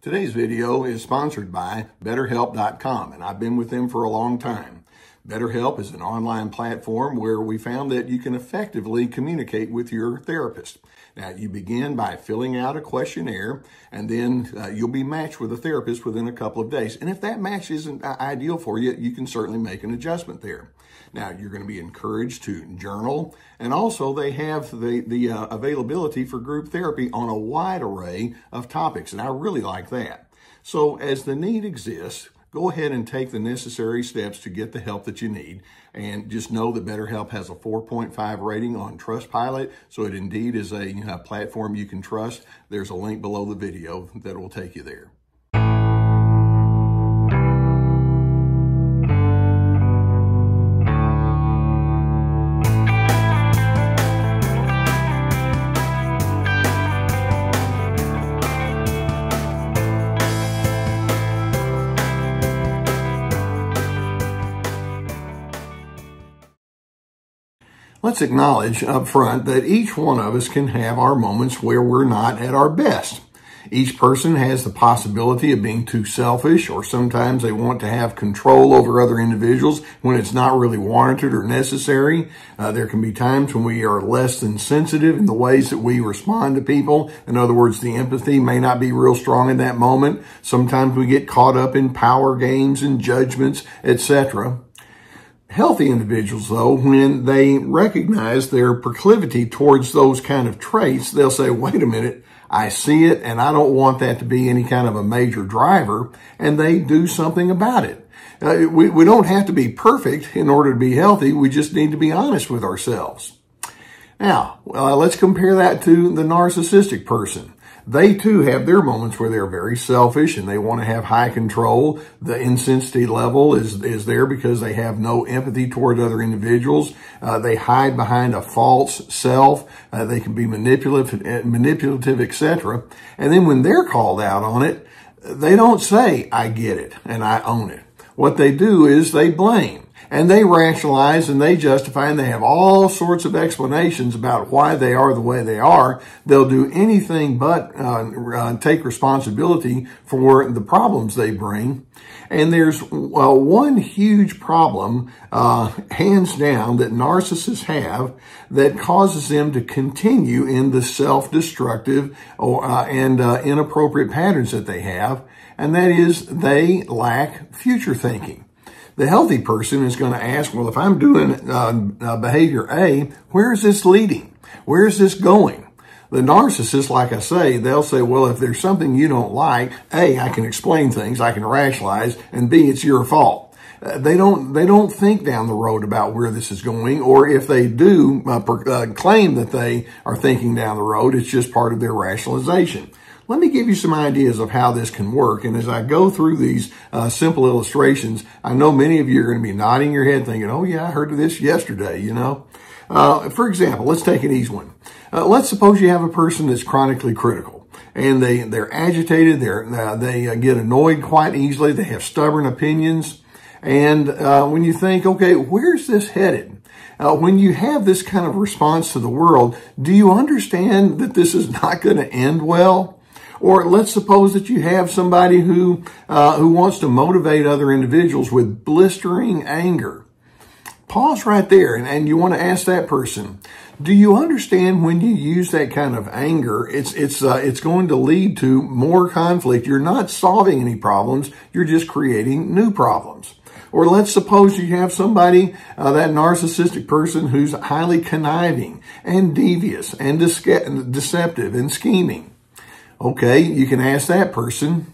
Today's video is sponsored by BetterHelp.com, and I've been with them for a long time. BetterHelp is an online platform where we found that you can effectively communicate with your therapist. Now, you begin by filling out a questionnaire, and then you'll be matched with a therapist within a couple of days. And if that match isn't ideal for you, you can certainly make an adjustment there. Now, you're going to be encouraged to journal, and also they have the availability for group therapy on a wide array of topics, and I really like that. So as the need exists, go ahead and take the necessary steps to get the help that you need. And just know that BetterHelp has a 4.5 rating on Trustpilot, so it indeed is a platform you can trust. There's a link below the video that will take you there. Let's acknowledge up front that each one of us can have our moments where we're not at our best. Each person has the possibility of being too selfish, or sometimes they want to have control over other individuals when it's not really warranted or necessary. There can be times when we are less than sensitive in the ways that we respond to people. In other words, the empathy may not be real strong in that moment. Sometimes we get caught up in power games and judgments, etc. Healthy individuals, though, when they recognize their proclivity towards those kind of traits, they'll say, wait a minute, I see it, and I don't want that to be any kind of a major driver, and they do something about it. We don't have to be perfect in order to be healthy. We just need to be honest with ourselves. Now, let's compare that to the narcissistic person. They too have their moments where they're very selfish and they want to have high control. The insensitivity level is there because they have no empathy toward other individuals. They hide behind a false self. They can be manipulative, etc. And then when they're called out on it, they don't say, I get it and I own it. What they do is they blame. And they rationalize and they justify and they have all sorts of explanations about why they are the way they are. They'll do anything but take responsibility for the problems they bring. And there's one huge problem, hands down, that narcissists have that causes them to continue in the self-destructive and inappropriate patterns that they have. And that is they lack future thinking. The healthy person is going to ask, well, if I'm doing behavior A, where is this leading? Where is this going? The narcissist, like I say, they'll say, well, if there's something you don't like, A, I can explain things, I can rationalize, and B, it's your fault. They don't think down the road about where this is going, or if they do claim that they are thinking down the road, it's just part of their rationalization. Let me give you some ideas of how this can work. And as I go through these simple illustrations, I know many of you are going to be nodding your head thinking, oh yeah, I heard of this yesterday, you know. For example, let's take an easy one. Let's suppose you have a person that's chronically critical and they're agitated, they get annoyed quite easily, they have stubborn opinions. And when you think, okay, where's this headed? When you have this kind of response to the world, do you understand that this is not going to end well? Or let's suppose that you have somebody who wants to motivate other individuals with blistering anger. Pause right there and you want to ask that person, do you understand when you use that kind of anger, it's going to lead to more conflict. You're not solving any problems. You're just creating new problems. Or let's suppose you have somebody, that narcissistic person who's highly conniving and devious and deceptive and scheming. Okay, you can ask that person,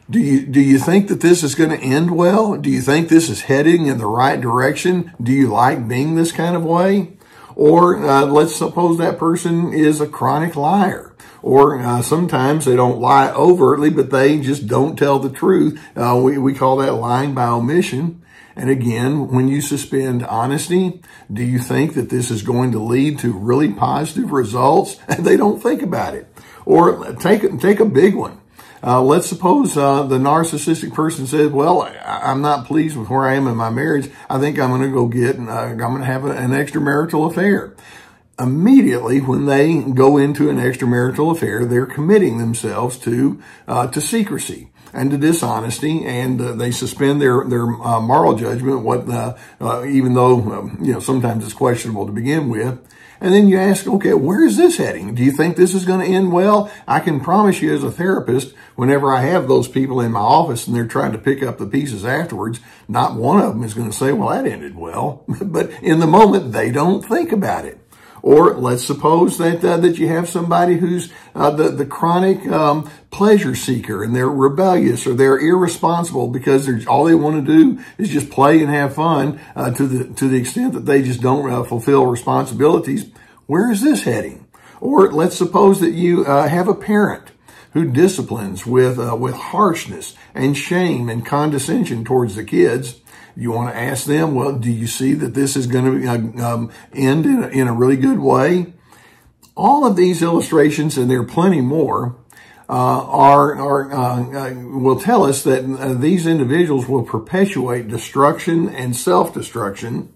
do you think that this is going to end well? Do you think this is heading in the right direction? Do you like being this kind of way? Or let's suppose that person is a chronic liar. Or sometimes they don't lie overtly, but they just don't tell the truth. We call that lying by omission. And again, when you suspend honesty, do you think that this is going to lead to really positive results? And they don't think about it. Or take a big one. Let's suppose the narcissistic person says, well, I'm not pleased with where I am in my marriage. I think I'm going to go I'm going to have an extramarital affair. immediately when they go into an extramarital affair, they're committing themselves to secrecy and to dishonesty, and they suspend their moral judgment. Even though sometimes it's questionable to begin with. And then you ask, okay, where is this heading? Do you think this is going to end well? I can promise you as a therapist, whenever I have those people in my office and they're trying to pick up the pieces afterwards, not one of them is going to say, well, that ended well. But in the moment, they don't think about it. Or let's suppose that you have somebody who's the chronic pleasure seeker, and they're rebellious or they're irresponsible because all they want to do is just play and have fun to the extent that they just don't fulfill responsibilities. Where is this heading? Or let's suppose that you have a parent who disciplines with harshness and shame and condescension towards the kids. You want to ask them, well, do you see that this is going to end in a really good way? All of these illustrations, and there are plenty more, will tell us that these individuals will perpetuate destruction and self-destruction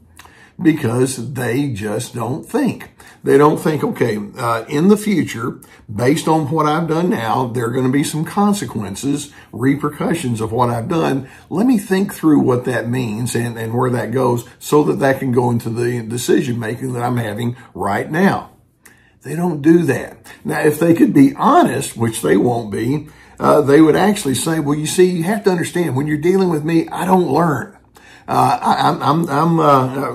because they just don't think. They don't think, okay, in the future, based on what I've done now, there are going to be some consequences, repercussions of what I've done. Let me think through what that means and where that goes so that can go into the decision making that I'm having right now. They don't do that. Now, if they could be honest, which they won't be, they would actually say, well, you see, you have to understand, when you're dealing with me, I don't learn.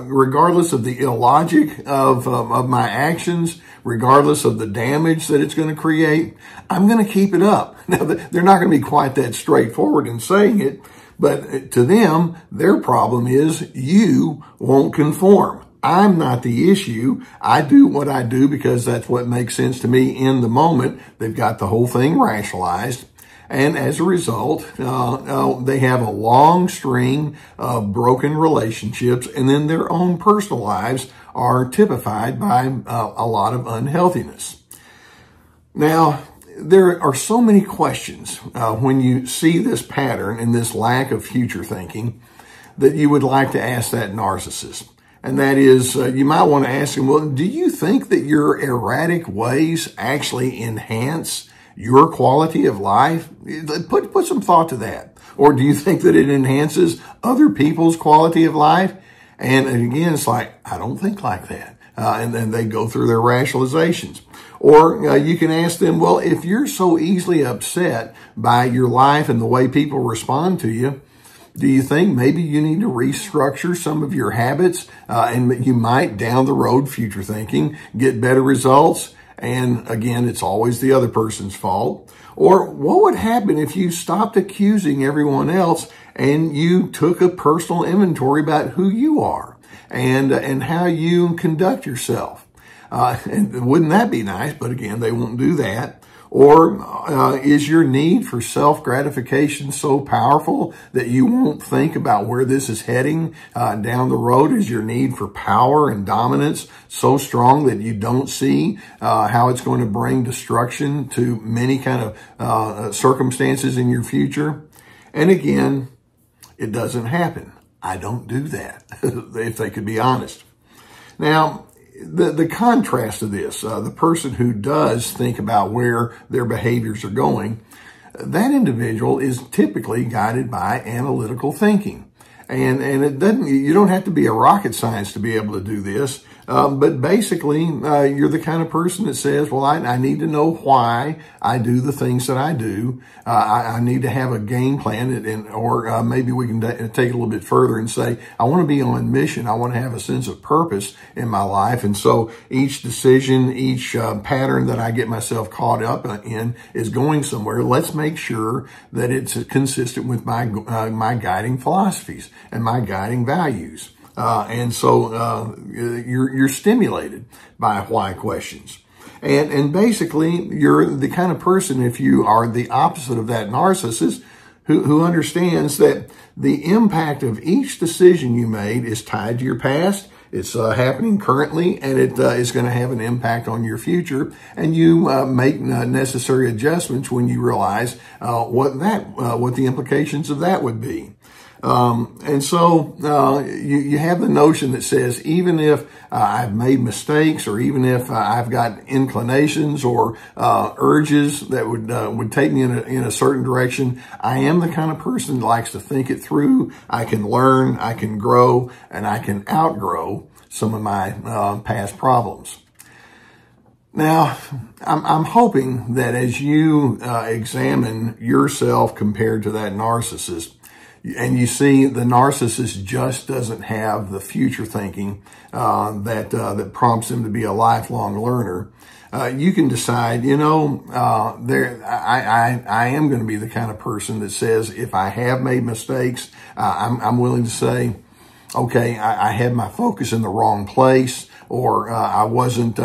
Regardless of the illogic of my actions, regardless of the damage that it's going to create, I'm going to keep it up. Now, they're not going to be quite that straightforward in saying it, but to them, their problem is you won't conform. I'm not the issue. I do what I do because that's what makes sense to me in the moment. They've got the whole thing rationalized. And as a result, they have a long string of broken relationships, and then their own personal lives are typified by a lot of unhealthiness. Now, there are so many questions when you see this pattern and this lack of future thinking that you would like to ask that narcissist. And that is, you might want to ask him, well, do you think that your erratic ways actually enhance your quality of life? Put some thought to that. Or do you think that it enhances other people's quality of life? And again, it's like, I don't think like that. And then they go through their rationalizations. Or you can ask them, well, if you're so easily upset by your life and the way people respond to you, do you think maybe you need to restructure some of your habits and you might, down the road, future thinking, get better results? And again, it's always the other person's fault. Or what would happen if you stopped accusing everyone else and you took a personal inventory about who you are and how you conduct yourself? And wouldn't that be nice? But again, they won't do that. Or is your need for self-gratification so powerful that you won't think about where this is heading down the road? Is your need for power and dominance so strong that you don't see how it's going to bring destruction to many kind of circumstances in your future? And again, it doesn't happen. I don't do that, if they could be honest. Now, the contrast of this, the person who does think about where their behaviors are going, that individual is typically guided by analytical thinking. And you don't have to be a rocket science to be able to do this. But basically, you're the kind of person that says, well, I need to know why I do the things that I do. I need to have a game plan, or maybe we can take it a little bit further and say, I want to be on mission. I want to have a sense of purpose in my life. And so each decision, each pattern that I get myself caught up in is going somewhere. Let's make sure that it's consistent with my guiding philosophies and my guiding values. And so you're stimulated by why questions. And basically, you're the kind of person, if you are the opposite of that narcissist, who understands that the impact of each decision you made is tied to your past. It's happening currently, and it is going to have an impact on your future. And you make necessary adjustments when you realize what the implications of that would be. And so you have the notion that says, even if I've made mistakes, or even if I've got inclinations or urges that would take me in a certain direction, I am the kind of person that likes to think it through. I can learn, I can grow, and I can outgrow some of my past problems. Now, I'm hoping that as you examine yourself compared to that narcissist, and you see the narcissist just doesn't have the future thinking that prompts him to be a lifelong learner, you can decide, I am going to be the kind of person that says, if I have made mistakes, I'm willing to say, okay, I had my focus in the wrong place, or I wasn't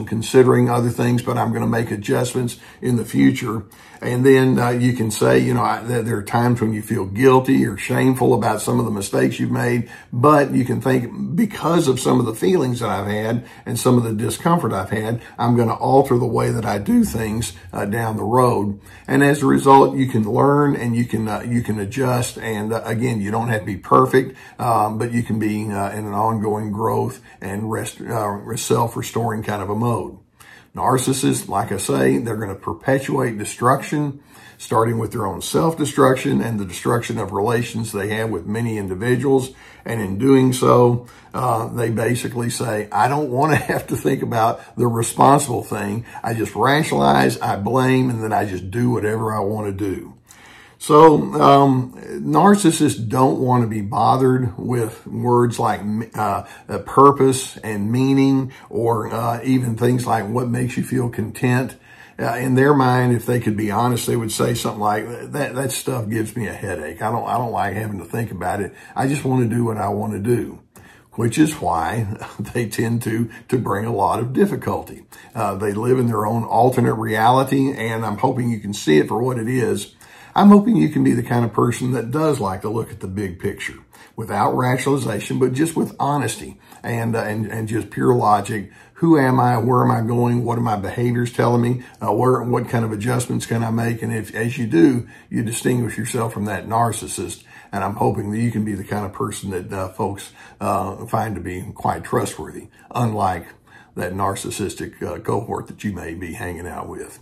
considering other things, but I'm going to make adjustments in the future. And then you can say, there are times when you feel guilty or shameful about some of the mistakes you've made, but you can think, because of some of the feelings that I've had and some of the discomfort I've had, I'm going to alter the way that I do things down the road. And as a result, you can learn and you can adjust. And again, you don't have to be perfect, but you can be in an ongoing growth and self-restoring kind of a mode. Narcissists, like I say, they're going to perpetuate destruction, starting with their own self-destruction and the destruction of relations they have with many individuals. And in doing so, they basically say, I don't want to have to think about the responsible thing. I just rationalize, I blame, and then I just do whatever I want to do. So narcissists don't want to be bothered with words like purpose and meaning, or even things like what makes you feel content. In their mind, if they could be honest, they would say something like, that stuff gives me a headache. I don't like having to think about it. I just want to do what I want to do. Which is why they tend to bring a lot of difficulty. They live in their own alternate reality, and I'm hoping you can see it for what it is. I'm hoping you can be the kind of person that does like to look at the big picture without rationalization, but just with honesty and just pure logic. Who am I? Where am I going? What are my behaviors telling me? What kind of adjustments can I make? And if, as you do, you distinguish yourself from that narcissist. And I'm hoping that you can be the kind of person that folks find to be quite trustworthy, unlike that narcissistic cohort that you may be hanging out with.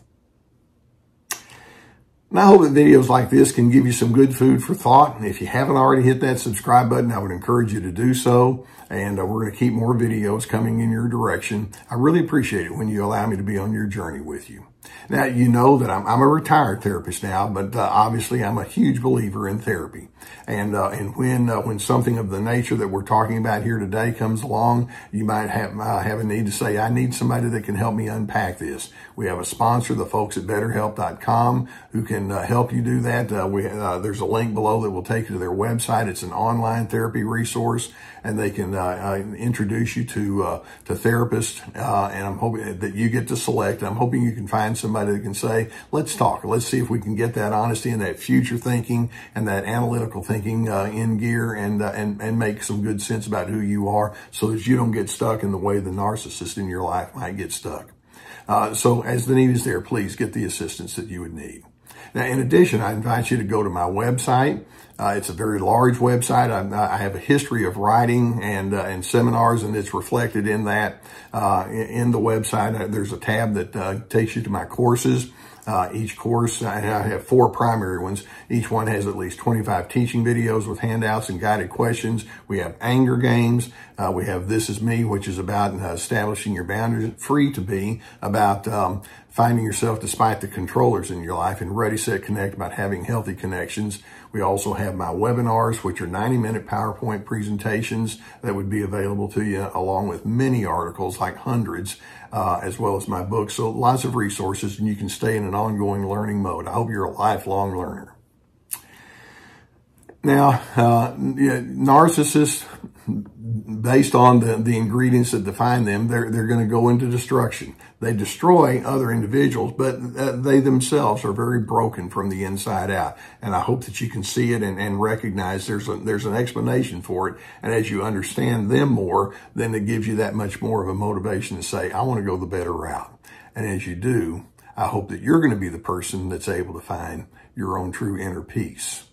And I hope that videos like this can give you some good food for thought. And if you haven't already hit that subscribe button, I would encourage you to do so. And we're going to keep more videos coming in your direction. I really appreciate it when you allow me to be on your journey with you. Now, you know that I'm a retired therapist now, but obviously I'm a huge believer in therapy. And when something of the nature that we're talking about here today comes along, you might have a need to say, I need somebody that can help me unpack this. We have a sponsor, the folks at BetterHelp.com, who can help you do that. There's a link below that will take you to their website. It's an online therapy resource, and they can introduce you to therapists. And I'm hoping that you get to select. I'm hoping you can find somebody that can say, let's talk. Let's see if we can get that honesty and that future thinking and that analytical thinking in gear, and make some good sense about who you are, so that you don't get stuck in the way the narcissist in your life might get stuck. So as the need is there, please get the assistance that you would need. Now, in addition, I invite you to go to my website. It's a very large website. I have a history of writing and seminars, and it's reflected in that. In the website, there's a tab that takes you to my courses. Each course, I have 4 primary ones. Each one has at least 25 teaching videos with handouts and guided questions. We have anger games. We have This Is Me, which is about establishing your boundaries. Free to Be, about finding yourself despite the controllers in your life, and Ready, Set, Connect, about having healthy connections. We also have my webinars, which are 90-minute PowerPoint presentations that would be available to you, along with many articles, like hundreds, as well as my books. So lots of resources, and you can stay in an ongoing learning mode. I hope you're a lifelong learner. Now, narcissists, based on the ingredients that define them, they're going to go into destruction. They destroy other individuals, but they themselves are very broken from the inside out. And I hope that you can see it and recognize there's an explanation for it. And as you understand them more, then it gives you that much more of a motivation to say, I want to go the better route. And as you do, I hope that you're going to be the person that's able to find your own true inner peace.